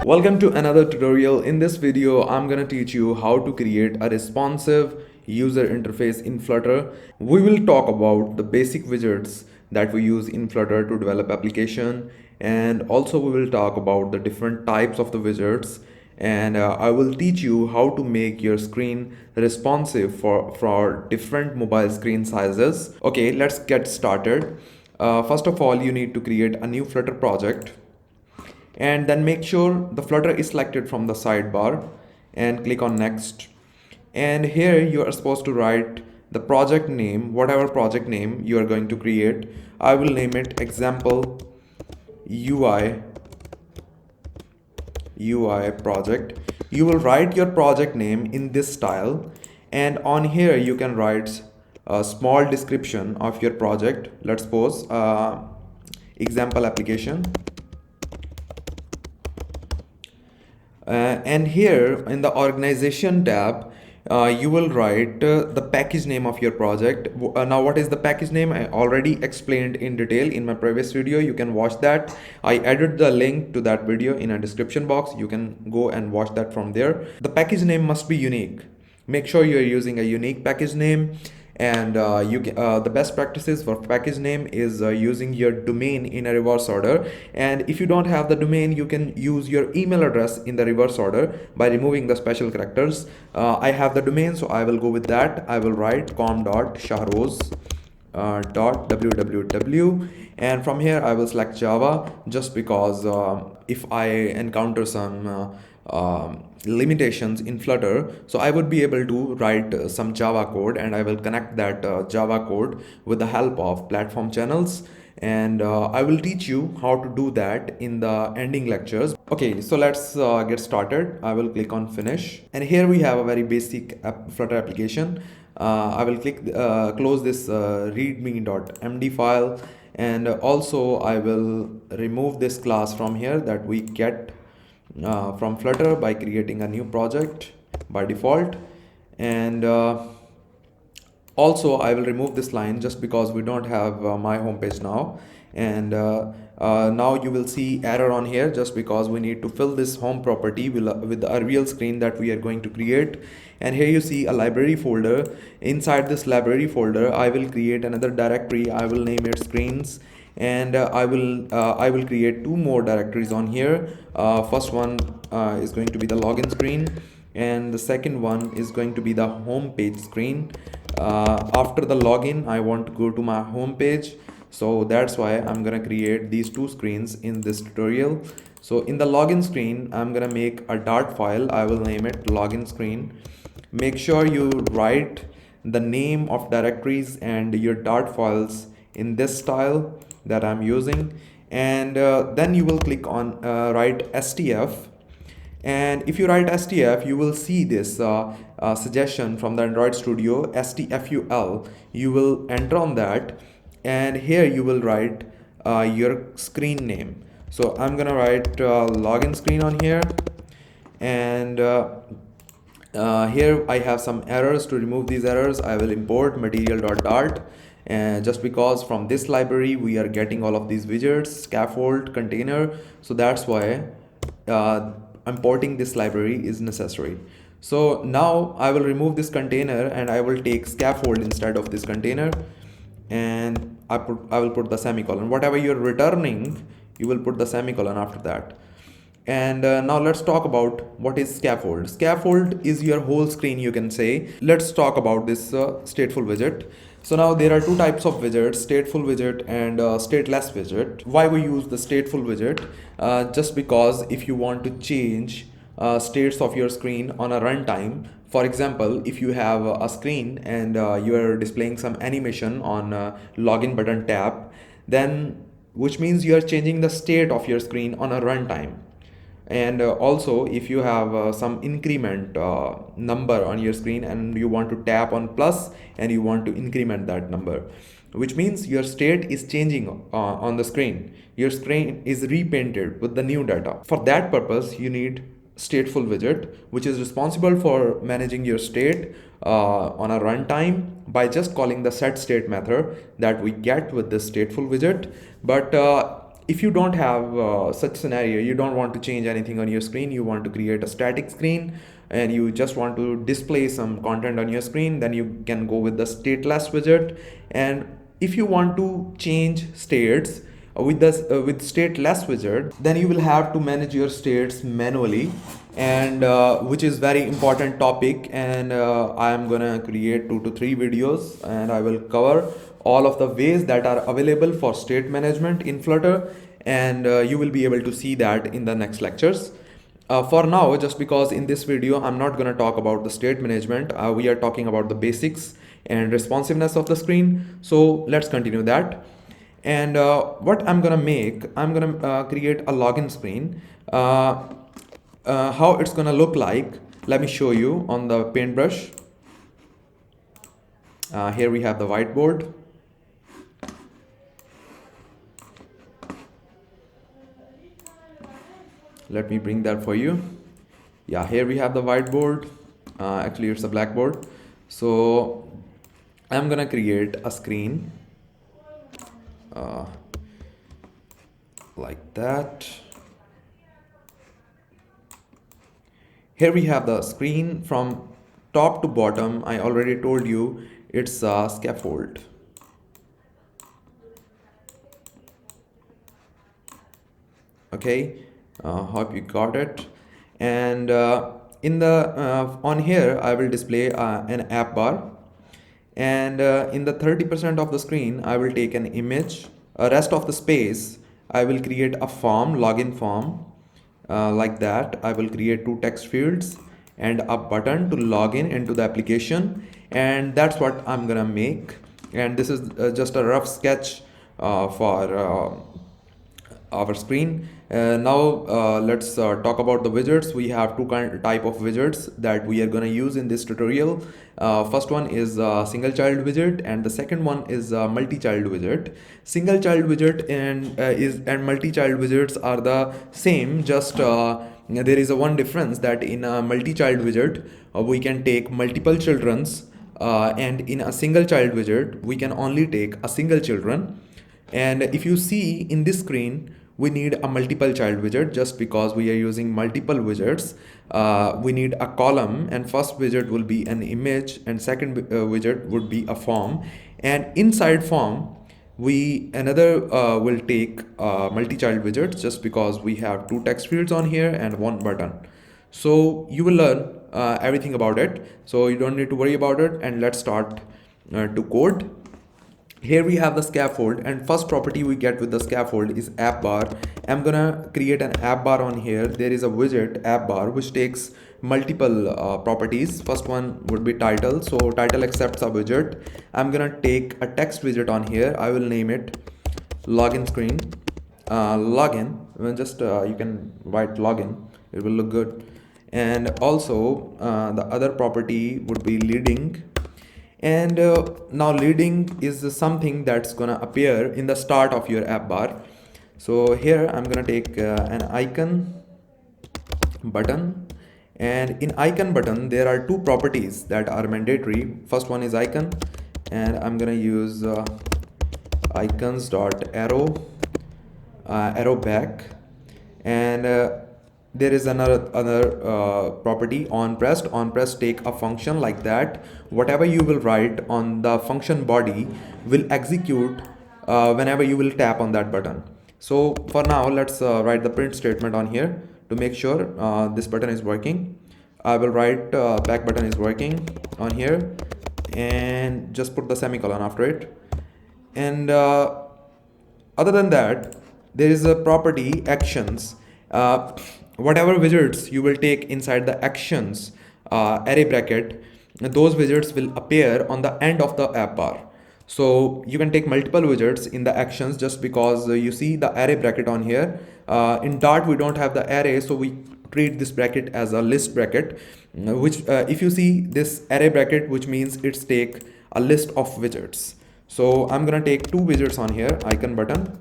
Welcome to another tutorial. In this video, I'm gonna teach you how to create a responsive user interface in Flutter. We will talk about the basic widgets that we use in Flutter to develop application, and also we will talk about the different types of the widgets, and I will teach you how to make your screen responsive for different mobile screen sizes. Okay, let's get started. First of all, you need to create a new Flutter project, and then make sure the Flutter is selected from the sidebar and click on next. And here you are supposed to write the project name, whatever project name you are going to create. I will name it example UI project. You will write your project name in this style, and on here you can write a small description of your project. Let's suppose example application. And here in the organization tab, you will write the package name of your project. Now what is the package name? I already explained in detail in my previous video. You can watch that. I added the link to that video in a description box. You can go and watch that from there. The package name must be unique. Make sure you're using a unique package name. And the best practices for package name is using your domain in a reverse order. And if you don't have the domain, you can use your email address in the reverse order by removing the special characters. I have the domain, so I will go with that. I will write com.shahroz.www, and from here I will select Java, just because if I encounter some limitations in Flutter, so I would be able to write some Java code, and I will connect that Java code with the help of platform channels, and I will teach you how to do that in the ending lectures. Okay, so let's get started. I will click on finish, and here we have a very basic Flutter application. I will close this readme.md file, and also I will remove this class from here that we get from Flutter by creating a new project by default. And also I will remove this line just because we don't have my homepage now. And now you will see error on here just because we need to fill this home property with a real screen that we are going to create. And here you see a library folder. Inside this library folder, I will create another directory. I will name it screens, and I will create two more directories on here. First one is going to be the login screen, and the second one is going to be the home page screen. After the login, I want to go to my home page, so that's why I'm gonna create these two screens in this tutorial. So in the login screen, I'm gonna make a Dart file. I will name it login screen. Make sure you write the name of directories and your Dart files in this style that I'm using, and then you will click on write STF. And if you write STF, you will see this suggestion from the Android Studio, STFUL. You will enter on that, and here you will write your screen name. So I'm gonna write login screen on here, and here I have some errors. To remove these errors, I will import material.dart, and just because from this library we are getting all of these widgets, scaffold, container, so that's why importing this library is necessary. So now I will remove this container, and I will take scaffold instead of this container, and I will put the semicolon. Whatever you're returning, you will put the semicolon after that. And now let's talk about what is scaffold. Scaffold is your whole screen, you can say. Let's talk about this stateful widget. So now there are two types of widgets, stateful widget and stateless widget. Why we use the stateful widget? Just because if you want to change states of your screen on a runtime. For example, if you have a screen and you are displaying some animation on login button tab, then which means you are changing the state of your screen on a runtime. And also if you have some increment number on your screen, and you want to tap on plus and you want to increment that number, which means your state is changing on the screen. Your screen is repainted with the new data. For that purpose, you need stateful widget, which is responsible for managing your state on a runtime by just calling the set state method that we get with this stateful widget. But if you don't have such scenario, you don't want to change anything on your screen, you want to create a static screen and you just want to display some content on your screen, then you can go with the stateless widget. And if you want to change states with stateless widget, then you will have to manage your states manually, and which is very important topic. And I am gonna create 2 to 3 videos and I will cover all of the ways that are available for state management in Flutter, and you will be able to see that in the next lectures. For now, just because in this video I'm not going to talk about the state management, we are talking about the basics and responsiveness of the screen. So let's continue that. And what I'm going to make, I'm going to create a login screen. How it's going to look like, let me show you on the paintbrush. Here we have the whiteboard. Let me bring that for you. Yeah, here we have the whiteboard. Actually, it's a blackboard. So I'm gonna create a screen like that. Here we have the screen from top to bottom. I already told you it's a scaffold. Okay. Hope you got it. And in the on here I will display an app bar, and in the 30% of the screen I will take an image. Rest of the space I will create a form, login form, like that. I will create 2 text fields and a button to log in into the application, and that's what I'm gonna make. And this is just a rough sketch for our screen. Now let's talk about the widgets. We have 2 type of widgets that we are going to use in this tutorial. First one is single child widget, and the second one is multi-child widget. Single child widget and multi-child widgets are the same, just there is a one difference, that in a multi-child widget we can take multiple children's, and in a single child widget we can only take a single children. And if you see in this screen, we need a multiple child widget. Just because we are using multiple widgets, we need a column, and first widget will be an image and second widget would be a form, and inside form we another will take multi-child widgets, just because we have 2 text fields on here and 1 button. So you will learn everything about it, so you don't need to worry about it. And let's start to code. Here we have the scaffold, and first property we get with the scaffold is app bar. I'm gonna create an app bar on here. There is a widget app bar which takes multiple properties. First one would be title, so title accepts a widget. I'm gonna take a text widget on here. I will name it login screen. Login, just you can write login, it will look good. And also the other property would be leading. And now leading is something that's gonna appear in the start of your app bar. So here I'm gonna take an icon button, and in icon button there are 2 properties that are mandatory. First one is icon, and I'm gonna use icons dot arrow arrow back. And there is another property on pressed take a function like that. Whatever you will write on the function body will execute whenever you will tap on that button. So for now let's write the print statement on here to make sure this button is working. I will write back button is working on here, and just put the semicolon after it. And other than that, there is a property actions. Whatever widgets you will take inside the actions array bracket, those widgets will appear on the end of the app bar. So you can take multiple widgets in the actions, just because you see the array bracket on here. In Dart we don't have the array, so we treat this bracket as a list bracket, which if you see this array bracket, which means it's take a list of widgets. So I'm gonna take 2 widgets on here, icon button,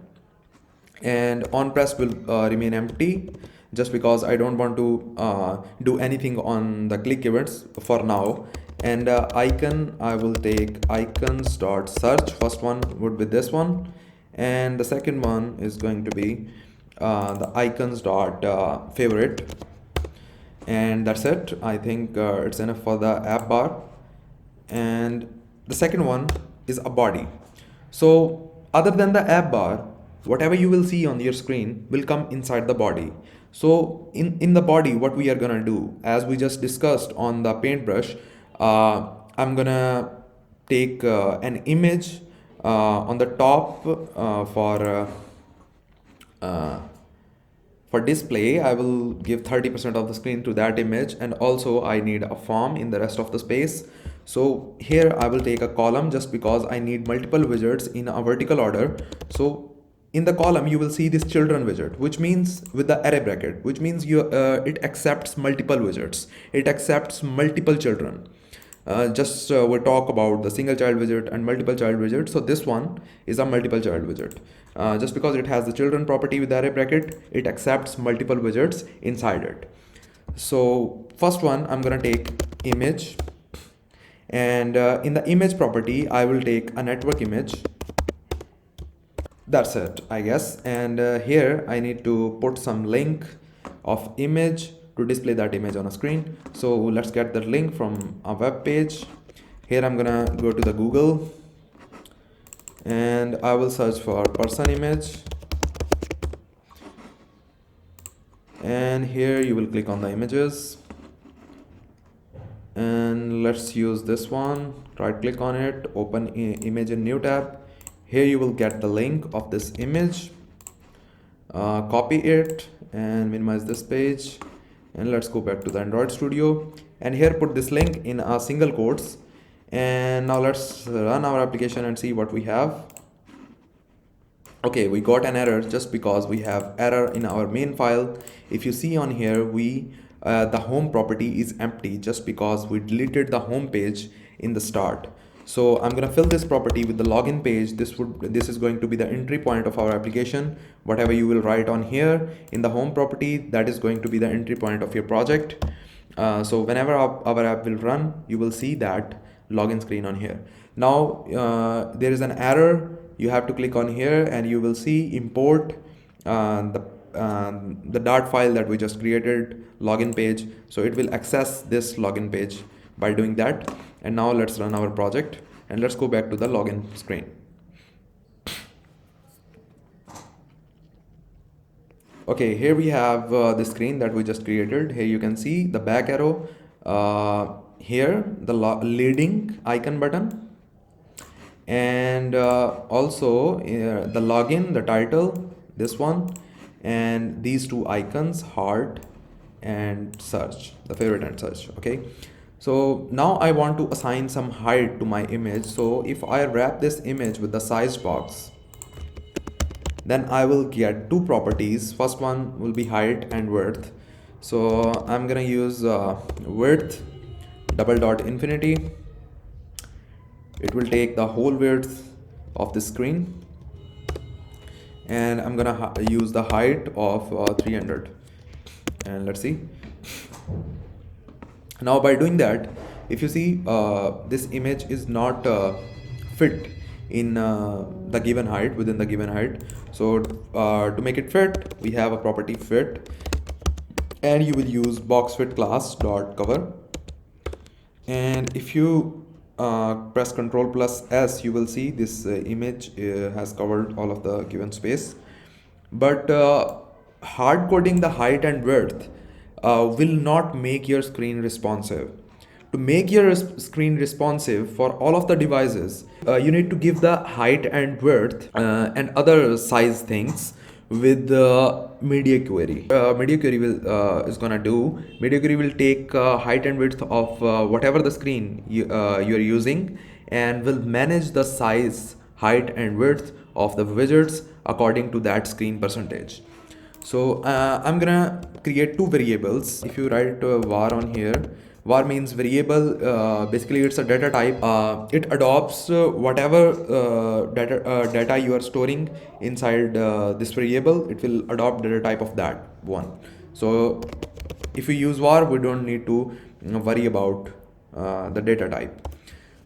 and on press will remain empty, just because I don't want to do anything on the click events for now. And icon, I will take icons dot search. First one would be this one, and the second one is going to be the icons dot favorite, and that's it. I think it's enough for the app bar. And the second one is a body. So other than the app bar, whatever you will see on your screen will come inside the body. So in the body, what we are gonna do, as we just discussed on the paintbrush, I'm gonna take an image on the top uh, for display. I will give 30% of the screen to that image, and also I need a form in the rest of the space. So here I will take a column just because I need multiple widgets in a vertical order. So in the column you will see this children widget, which means with the array bracket, which means it accepts multiple widgets, it accepts multiple children. We'll talk about the single child widget and multiple child widget. So this one is a multiple child widget. Just because it has the children property with the array bracket, it accepts multiple widgets inside it. So first one, I'm gonna take image, and in the image property, I will take a network image. That's it, I guess. And here I need to put some link of image to display that image on a screen. So let's get the link from a web page. Here I'm gonna go to the Google, and I will search for person image, and here you will click on the images, and let's use this one. Right click on it, open image in new tab. Here you will get the link of this image, copy it and minimize this page, and let's go back to the Android Studio, and here put this link in a single quotes. And now let's run our application and see what we have. Okay, we got an error just because we have error in our main file. If you see on here, the home property is empty just because we deleted the home page in the start. So I'm gonna fill this property with the login page. This is going to be the entry point of our application. Whatever you will write on here in the home property, that is going to be the entry point of your project. So whenever our app will run, you will see that login screen on here. Now there is an error. You have to click on here and you will see import the Dart file that we just created, login page. So it will access this login page by doing that. And now let's run our project and let's go back to the login screen. Okay, here we have the screen that we just created. Here you can see the back arrow, here the leading icon button, and also the login, the title, this one, and these two icons, heart and search, the favorite and search. Okay, so now I want to assign some height to my image. So if I wrap this image with the size box, then I will get two properties. First one will be height and width. So I'm gonna use width double dot infinity. It will take the whole width of the screen, and I'm gonna use the height of 300, and let's see. Now by doing that, if you see this image is not fit in the given height, within the given height. So to make it fit, we have a property fit, and you will use box fit class dot cover. And if you press Ctrl plus S, you will see this image has covered all of the given space. But hard coding the height and width will not make your screen responsive. To make your screen responsive for all of the devices, you need to give the height and width and other size things with the media query. Media query is gonna do. Media query will take height and width of whatever the screen you're using, and will manage the size, height and width of the widgets according to that screen percentage. So I'm gonna create two variables. If you write var on here, var means variable. Basically it's a data type. It adopts whatever data you are storing inside this variable. It will adopt data type of that one. So if we use var, we don't need to worry about the data type.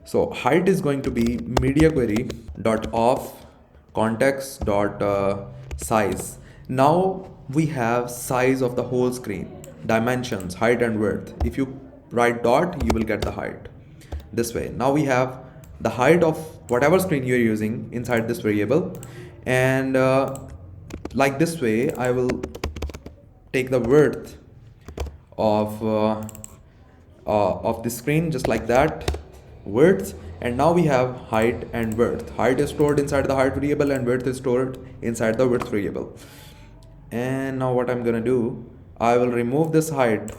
So height is going to be media query dot off context dot size. Now we have size of the whole screen, dimensions, height and width. If you write dot, you will get the height this way. Now we have the height of whatever screen you're using inside this variable, and like this way I will take the width of the screen, just like that, width. And now we have height and width. Height is stored inside the height variable and width is stored inside the width variable. And now what I'm gonna do, I will remove this height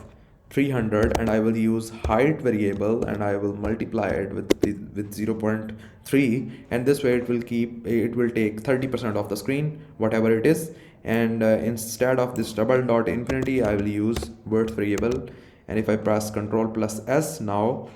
300 and I will use height variable and I will multiply it with 0.3, and this way it will take 30% of the screen, whatever it is. And instead of this double dot infinity, I will use width variable, and if I press Ctrl plus S, now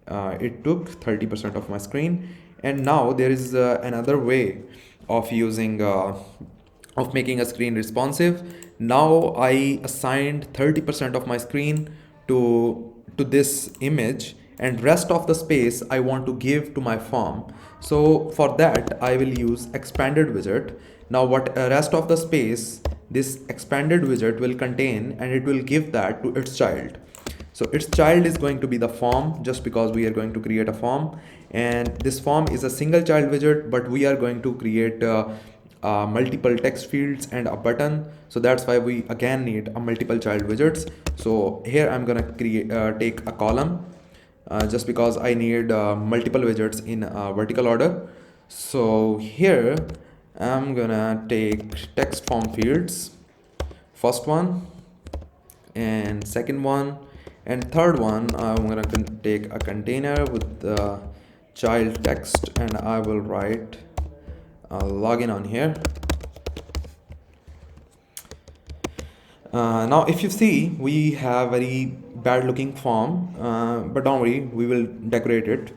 it took 30% of my screen. And now there is another way of using of making a screen responsive. Now I assigned 30% of my screen to this image, and rest of the space I want to give to my form. So for that I will use expanded widget. Now what rest of the space this expanded widget will contain, and it will give that to its child. So its child is going to be the form, just because we are going to create a form, and this form is a single child widget, but we are going to create multiple text fields and a button. So that's why we again need a multiple child widgets. So here I'm gonna create take a column, just because I need multiple widgets in vertical order. So here I'm gonna take text form fields, first one and second one, and third one I'm gonna take a container with the child text, and I will write login on here. Now if you see, we have very bad looking form, but don't worry, we will decorate it.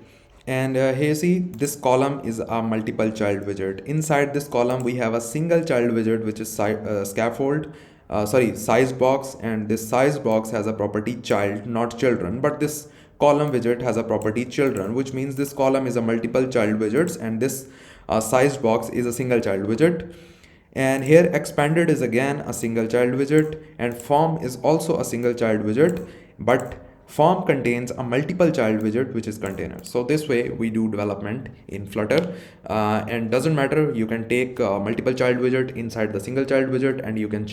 And here you see this column is a multiple child widget. Inside this column we have a single child widget, which is size box, and this size box has a property child, not children, but this column widget has a property children, which means this column is a multiple child widgets, and this size box is a single child widget. And here expanded is again a single child widget, and form is also a single child widget, but form contains a multiple child widget, which is container. So this way we do development in Flutter, and doesn't matter, you can take multiple child widget inside the single child widget, and you can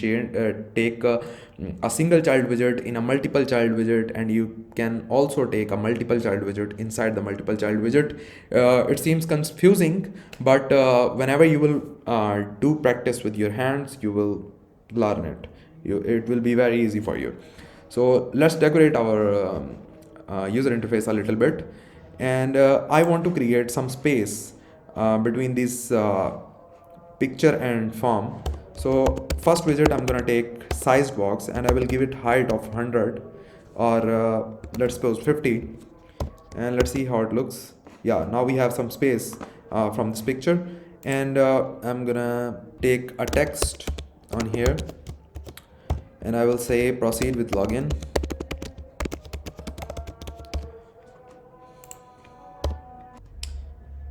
take a single child widget in a multiple child widget, and you can also take a multiple child widget inside the multiple child widget. It seems confusing, but whenever you will do practice with your hands, you will learn it. It will be very easy for you. So let's decorate our user interface a little bit, and I want to create some space between this picture and form. So first widget I'm gonna take size box, and I will give it height of 100, or let's suppose 50, and let's see how it looks. Yeah, now we have some space from this picture, and I'm gonna take a text on here, and I will say proceed with login.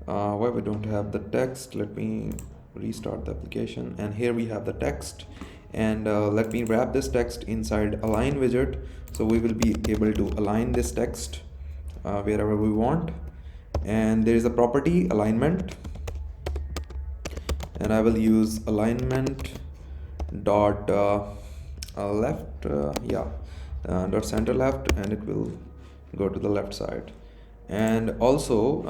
Why we don't have the text? Let me restart the application, and here we have the text, and let me wrap this text inside align widget, so we will be able to align this text wherever we want. And there is a property alignment, and I will use alignment dot left, dot center left, and it will go to the left side. And also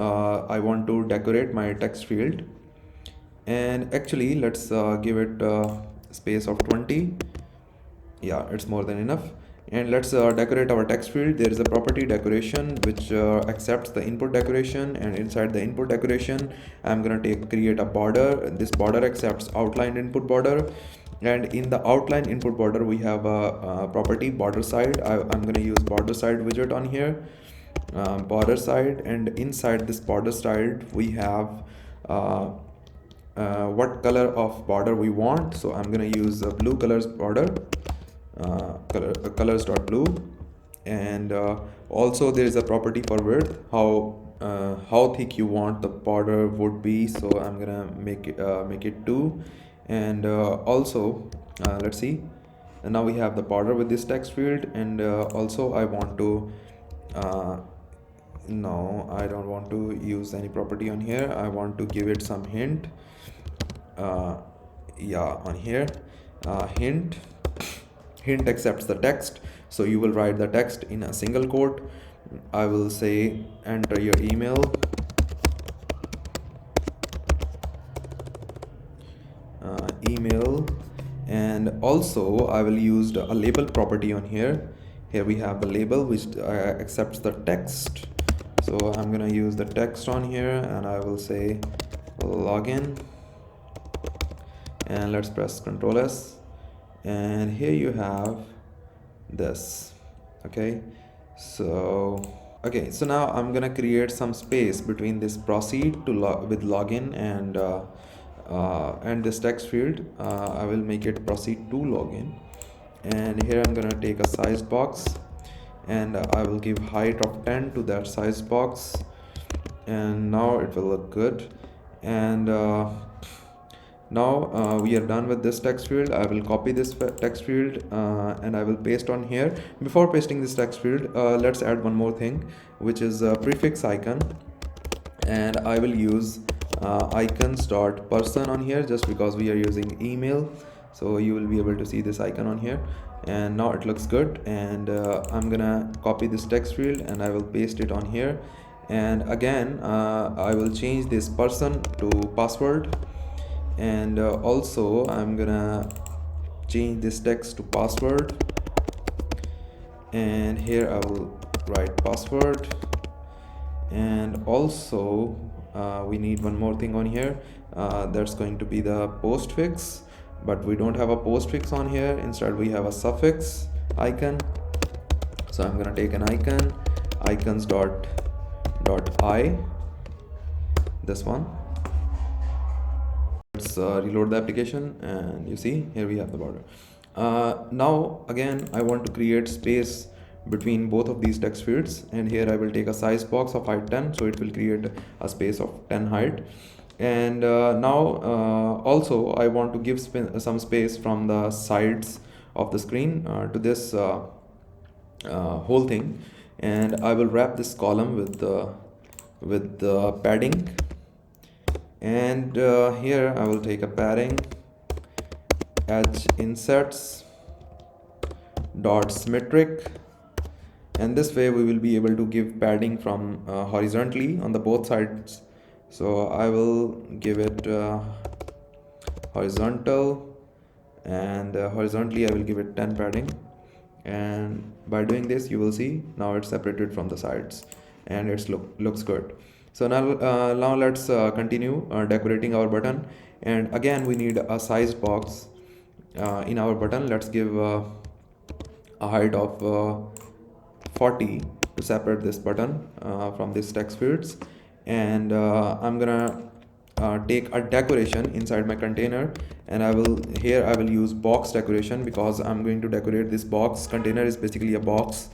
I want to decorate my text field, and actually let's give it space of 20. Yeah, it's more than enough. And let's decorate our text field. There is a property decoration which accepts the input decoration, and inside the input decoration I'm gonna create a border. This border accepts outline input border, and in the outline input border we have a property border side. I'm gonna use border side widget on here, border side, and inside this border side we have what color of border we want. So I'm gonna use blue colors border, colors dot blue. And also there is a property for width, how how thick you want the border would be, so I'm gonna make it 2. And also let's see, and now we have the border with this text field. And also I want to no, I don't want to use any property on here. I want to give it some hint. uh, yeah, on here, hint. Hint accepts the text, so you will write the text in a single quote. I will say enter your email, email. And also I will use a label property on here. Here we have the label which accepts the text, so I'm gonna use the text on here, and I will say login, and let's press Ctrl S, and here you have this. Okay, so now I'm gonna create some space between this proceed to with login and this text field. I will make it proceed to login, and here I'm gonna take a size box, and I will give height of 10 to that size box, and now it will look good. And now we are done with this text field. I will copy this text field and I will paste on here. Before pasting this text field, let's add one more thing, which is a prefix icon. And I will use icons.person on here, just because we are using email, so you will be able to see this icon on here. And now it looks good. And I'm gonna copy this text field and I will paste it on here. And again I will change this person to password. And also I'm gonna change this text to password, and here I will write password. And also we need one more thing on here, that's going to be the postfix, but we don't have a postfix on here. Instead we have a suffix icon, so I'm gonna take an icon, icons dot I, this one. Let's reload the application, and you see here we have the border. Now again I want to create space between both of these text fields, and here I will take a size box of height 10, so it will create a space of 10 height. And now also I want to give some space from the sides of the screen to this whole thing, and I will wrap this column with the padding. And here I will take a padding, edge insets dot symmetric, and this way we will be able to give padding from horizontally on the both sides. So I will give it horizontal, and horizontally I will give it 10 padding. And by doing this, you will see now it's separated from the sides, and it's looks good. So now let's continue decorating our button. And again we need a size box in our button. Let's give a height of 40 to separate this button from these text fields. And I'm gonna take a decoration inside my container, and I will use box decoration, because I'm going to decorate this box. Container is basically a box,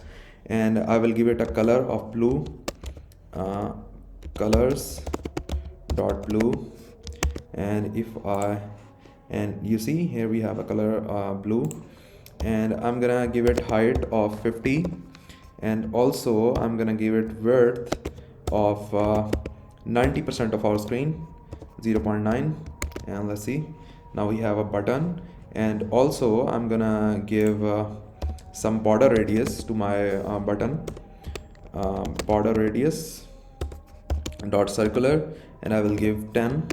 and I will give it a color of blue, colors dot blue. And you see here we have a color blue, and I'm gonna give it height of 50, and also I'm gonna give it width of 90% of our screen, 0.9. And let's see, now we have a button. And also I'm gonna give some border radius to my button, border radius dot circular, and I will give 10.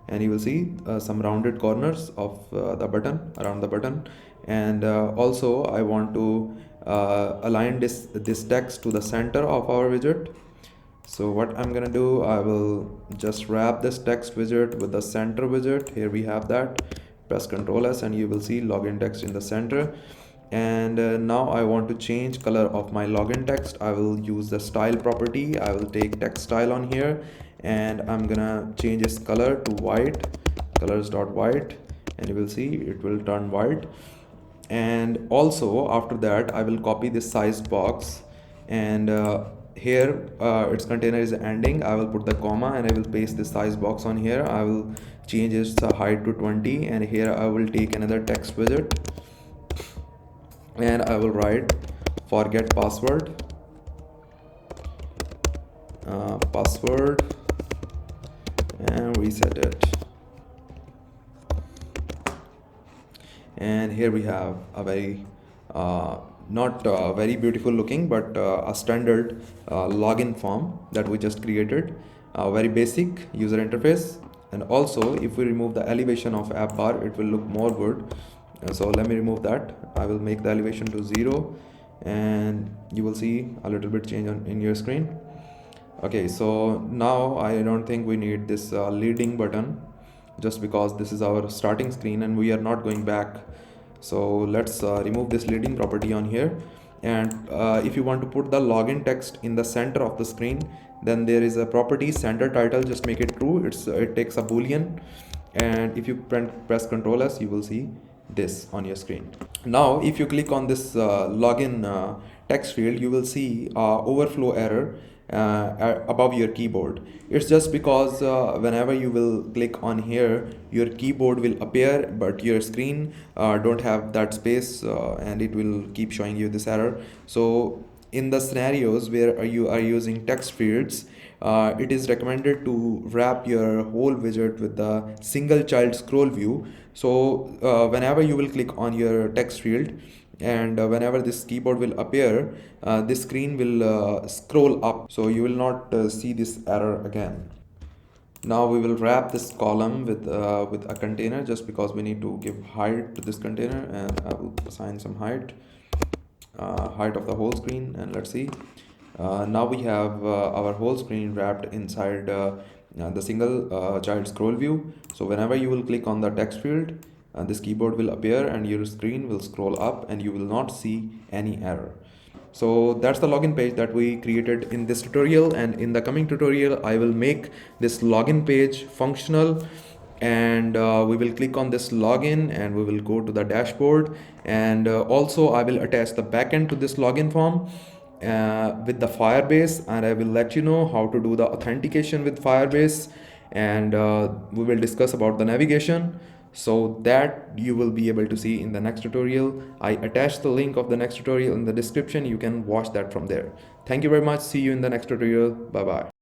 And you will see some rounded corners of the button, around the button. And also I want to align this text to the center of our widget. So what I'm gonna do, I will just wrap this text widget with the center widget. Here we have that. Press Ctrl S and you will see login text in the center. And now I want to change color of my login text. I will use the style property. I will take text style on here, and I'm gonna change its color to white, colors.white, and you will see it will turn white. And also after that I will copy this size box, and here its container is ending. I will put the comma and I will paste the size box on here. I will change its height to 20, and here I will take another text widget and I will write forget password, password, and reset it. And here we have a very not very beautiful looking, but a standard login form that we just created, very basic user interface. And also if we remove the elevation of app bar, it will look more good. So let me remove that. I will make the elevation to 0 and you will see a little bit change in your screen. Okay, so now I don't think we need this leading button, just because this is our starting screen and we are not going back. So let's remove this leading property on here. And if you want to put the login text in the center of the screen, then there is a property center title. Just make it true. It takes a boolean, and if you press Ctrl S, you will see this on your screen. Now if you click on this login text field, you will see overflow error above your keyboard. It's just because whenever you will click on here, your keyboard will appear, but your screen don't have that space, and it will keep showing you this error. So in the scenarios where you are using text fields, it is recommended to wrap your whole widget with the single child scroll view. So whenever you will click on your text field, and whenever this keyboard will appear, this screen will scroll up, so you will not see this error again. Now we will wrap this column with a container, just because we need to give height to this container, and I will assign some height, height of the whole screen. And let's see, now we have our whole screen wrapped inside the single child scroll view. So whenever you will click on the text field, this keyboard will appear and your screen will scroll up and you will not see any error. So that's the login page that we created in this tutorial, and in the coming tutorial I will make this login page functional, and we will click on this login and we will go to the dashboard, and also I will attach the backend to this login form with the Firebase, and I will let you know how to do the authentication with Firebase, and we will discuss about the navigation, so that you will be able to see in the next tutorial. I attached the link of the next tutorial in the description. You can watch that from there. Thank you very much. See you in the next tutorial. Bye bye.